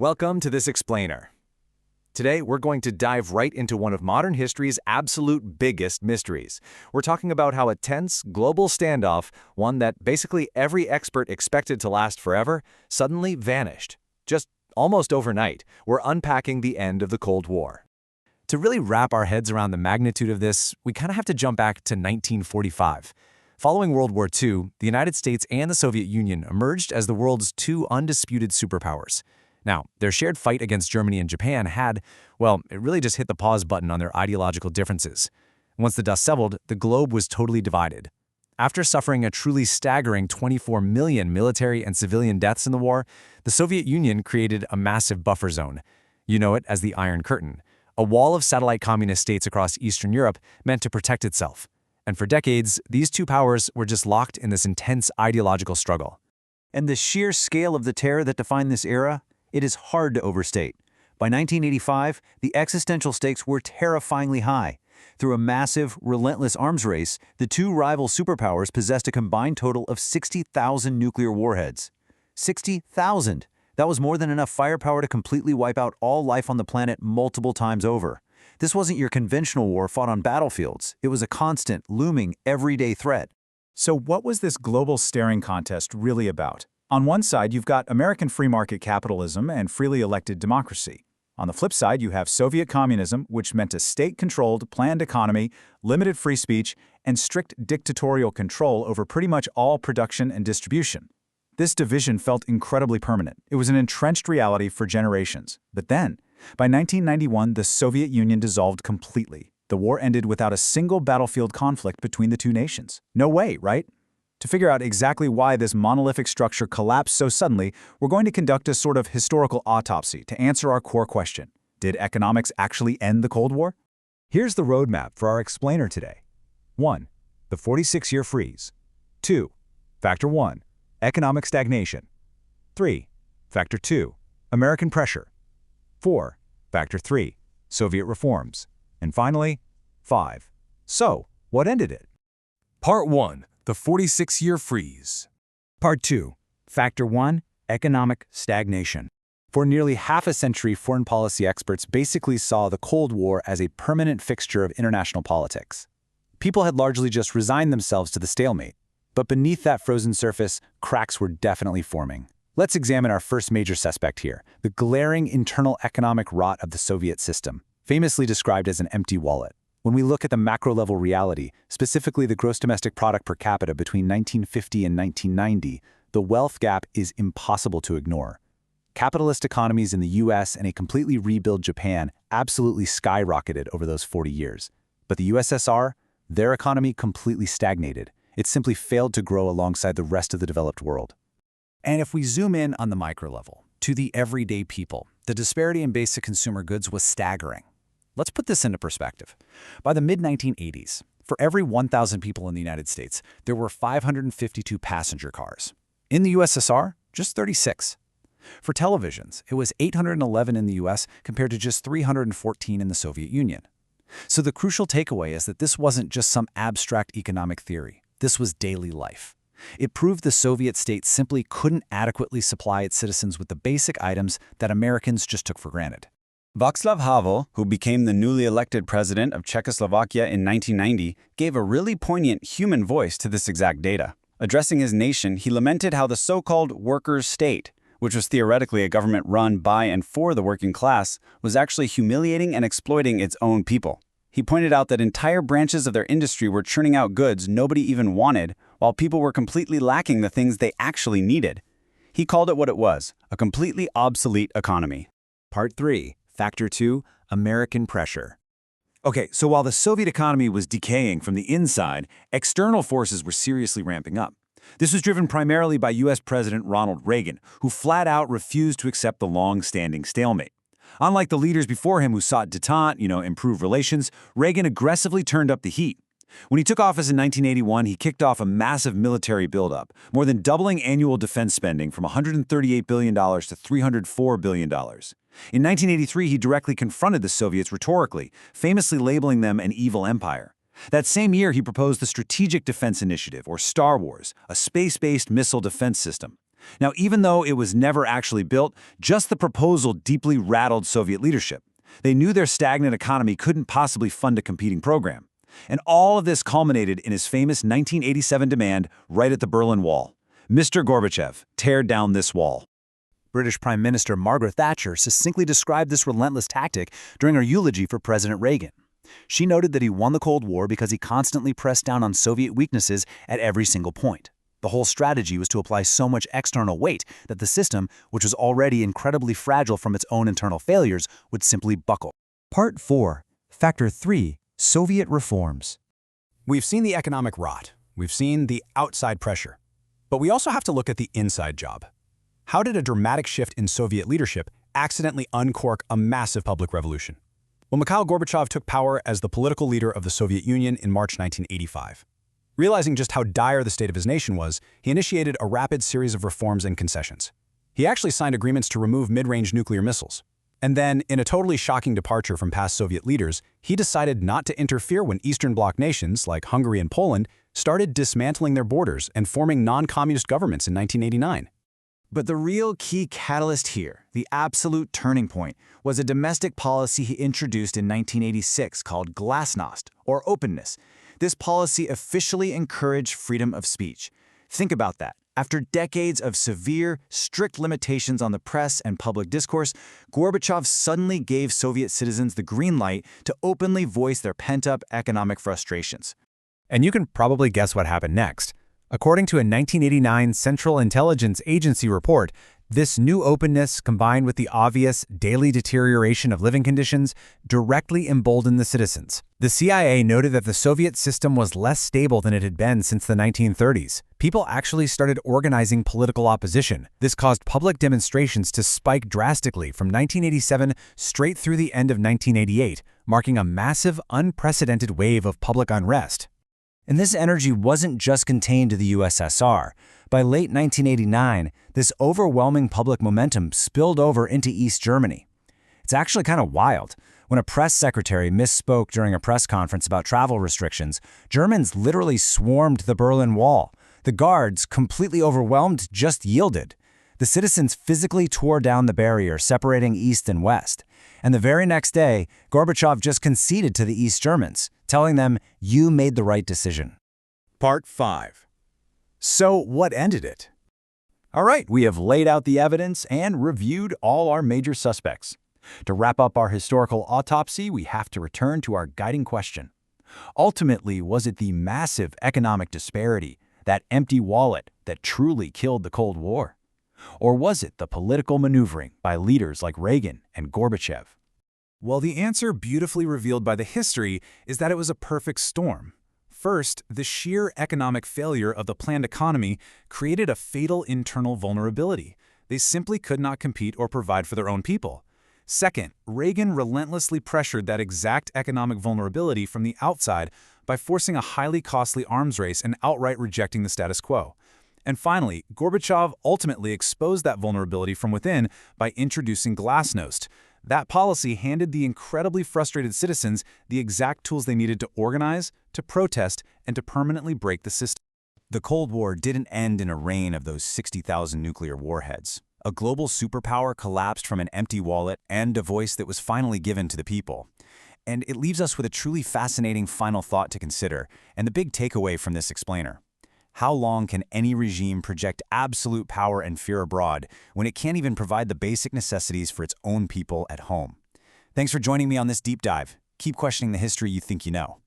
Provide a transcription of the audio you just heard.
Welcome to this explainer. Today, we're going to dive right into one of modern history's absolute biggest mysteries. We're talking about how a tense, global standoff, one that basically every expert expected to last forever, suddenly vanished. Just almost overnight, we're unpacking the end of the Cold War. To really wrap our heads around the magnitude of this, we kind of have to jump back to 1945. Following World War II, the United States and the Soviet Union emerged as the world's two undisputed superpowers. Now, their shared fight against Germany and Japan had, well, it really just hit the pause button on their ideological differences. Once the dust settled, the globe was totally divided. After suffering a truly staggering 24 million military and civilian deaths in the war, the Soviet Union created a massive buffer zone. You know it as the Iron Curtain, a wall of satellite communist states across Eastern Europe meant to protect itself. And for decades, these two powers were just locked in this intense ideological struggle. And the sheer scale of the terror that defined this era? It is hard to overstate. By 1985, the existential stakes were terrifyingly high. Through a massive, relentless arms race, the two rival superpowers possessed a combined total of 60,000 nuclear warheads. 60,000! That was more than enough firepower to completely wipe out all life on the planet multiple times over. This wasn't your conventional war fought on battlefields. It was a constant, looming, everyday threat. So what was this global staring contest really about? On one side, you've got American free market capitalism and freely elected democracy. On the flip side, you have Soviet communism, which meant a state-controlled, planned economy, limited free speech, and strict dictatorial control over pretty much all production and distribution. This division felt incredibly permanent. It was an entrenched reality for generations. But then, by 1991, the Soviet Union dissolved completely. The war ended without a single battlefield conflict between the two nations. No way, right? To figure out exactly why this monolithic structure collapsed so suddenly, we're going to conduct a sort of historical autopsy to answer our core question. Did economics actually end the Cold War? Here's the roadmap for our explainer today. 1. The 46-year freeze. 2. Factor 1. Economic stagnation. 3. Factor 2. American pressure. 4. Factor 3. Soviet reforms. And finally, 5. So, what ended it? Part 1. The 46-year freeze. Part 2. Factor 1. Economic stagnation. For nearly half a century, foreign policy experts basically saw the Cold War as a permanent fixture of international politics. People had largely just resigned themselves to the stalemate. But beneath that frozen surface, cracks were definitely forming. Let's examine our first major suspect here, the glaring internal economic rot of the Soviet system, famously described as an empty wallet. When we look at the macro-level reality, specifically the gross domestic product per capita between 1950 and 1990, the wealth gap is impossible to ignore. Capitalist economies in the US and a completely rebuilt Japan absolutely skyrocketed over those 40 years. But the USSR, their economy completely stagnated. It simply failed to grow alongside the rest of the developed world. And if we zoom in on the micro level, to the everyday people, the disparity in basic consumer goods was staggering. Let's put this into perspective. By the mid-1980s, for every 1,000 people in the United States, there were 552 passenger cars. In the USSR, just 36. For televisions, it was 811 in the US compared to just 314 in the Soviet Union. So the crucial takeaway is that this wasn't just some abstract economic theory. This was daily life. It proved the Soviet state simply couldn't adequately supply its citizens with the basic items that Americans just took for granted. Václav Havel, who became the newly elected president of Czechoslovakia in 1990, gave a really poignant human voice to this exact data. Addressing his nation, he lamented how the so-called workers' state, which was theoretically a government run by and for the working class, was actually humiliating and exploiting its own people. He pointed out that entire branches of their industry were churning out goods nobody even wanted, while people were completely lacking the things they actually needed. He called it what it was, a completely obsolete economy. Part 3. Factor 2. American pressure. Okay, so while the Soviet economy was decaying from the inside, external forces were seriously ramping up. This was driven primarily by U.S. President Ronald Reagan, who flat out refused to accept the long-standing stalemate. Unlike the leaders before him who sought détente, improve relations, Reagan aggressively turned up the heat. When he took office in 1981, he kicked off a massive military buildup, more than doubling annual defense spending from $138 billion to $304 billion. In 1983, he directly confronted the Soviets rhetorically, famously labeling them an evil empire. That same year, he proposed the Strategic Defense Initiative, or Star Wars, a space-based missile defense system. Now, even though it was never actually built, just the proposal deeply rattled Soviet leadership. They knew their stagnant economy couldn't possibly fund a competing program. And all of this culminated in his famous 1987 demand right at the Berlin Wall. Mr. Gorbachev, tear down this wall. British Prime Minister Margaret Thatcher succinctly described this relentless tactic during her eulogy for President Reagan. She noted that he won the Cold War because he constantly pressed down on Soviet weaknesses at every single point. The whole strategy was to apply so much external weight that the system, which was already incredibly fragile from its own internal failures, would simply buckle. Part 4. Factor 3. Soviet reforms. We've seen the economic rot. We've seen the outside pressure. But we also have to look at the inside job. How did a dramatic shift in Soviet leadership accidentally uncork a massive public revolution? Well, Mikhail Gorbachev took power as the political leader of the Soviet Union in March 1985. Realizing just how dire the state of his nation was, he initiated a rapid series of reforms and concessions. He actually signed agreements to remove mid-range nuclear missiles. And then, in a totally shocking departure from past Soviet leaders, he decided not to interfere when Eastern Bloc nations, like Hungary and Poland, started dismantling their borders and forming non-communist governments in 1989. But the real key catalyst here, the absolute turning point, was a domestic policy he introduced in 1986 called glasnost, or openness. This policy officially encouraged freedom of speech. Think about that. After decades of severe, strict limitations on the press and public discourse, Gorbachev suddenly gave Soviet citizens the green light to openly voice their pent-up economic frustrations. And you can probably guess what happened next. According to a 1989 Central Intelligence Agency report, this new openness, combined with the obvious daily deterioration of living conditions, directly emboldened the citizens. The CIA noted that the Soviet system was less stable than it had been since the 1930s. People actually started organizing political opposition. This caused public demonstrations to spike drastically from 1987 straight through the end of 1988, marking a massive, unprecedented wave of public unrest. And this energy wasn't just contained to the USSR. By late 1989, this overwhelming public momentum spilled over into East Germany. It's actually kind of wild. When a press secretary misspoke during a press conference about travel restrictions, Germans literally swarmed the Berlin Wall. The guards, completely overwhelmed, just yielded. The citizens physically tore down the barrier separating East and West. And the very next day, Gorbachev just conceded to the East Germans, telling them, "You made the right decision." Part 5. So what ended it? All right, we have laid out the evidence and reviewed all our major suspects. To wrap up our historical autopsy, we have to return to our guiding question. Ultimately, was it the massive economic disparity, that empty wallet, that truly killed the Cold War? Or was it the political maneuvering by leaders like Reagan and Gorbachev? Well, the answer, beautifully revealed by the history, is that it was a perfect storm. First, the sheer economic failure of the planned economy created a fatal internal vulnerability. They simply could not compete or provide for their own people. Second, Reagan relentlessly pressured that exact economic vulnerability from the outside by forcing a highly costly arms race and outright rejecting the status quo. And finally, Gorbachev ultimately exposed that vulnerability from within by introducing glasnost. That policy handed the incredibly frustrated citizens the exact tools they needed to organize, to protest, and to permanently break the system. The Cold War didn't end in a rain of those 60,000 nuclear warheads. A global superpower collapsed from an empty wallet and a voice that was finally given to the people. And it leaves us with a truly fascinating final thought to consider, and the big takeaway from this explainer. How long can any regime project absolute power and fear abroad when it can't even provide the basic necessities for its own people at home? Thanks for joining me on this deep dive. Keep questioning the history you think you know.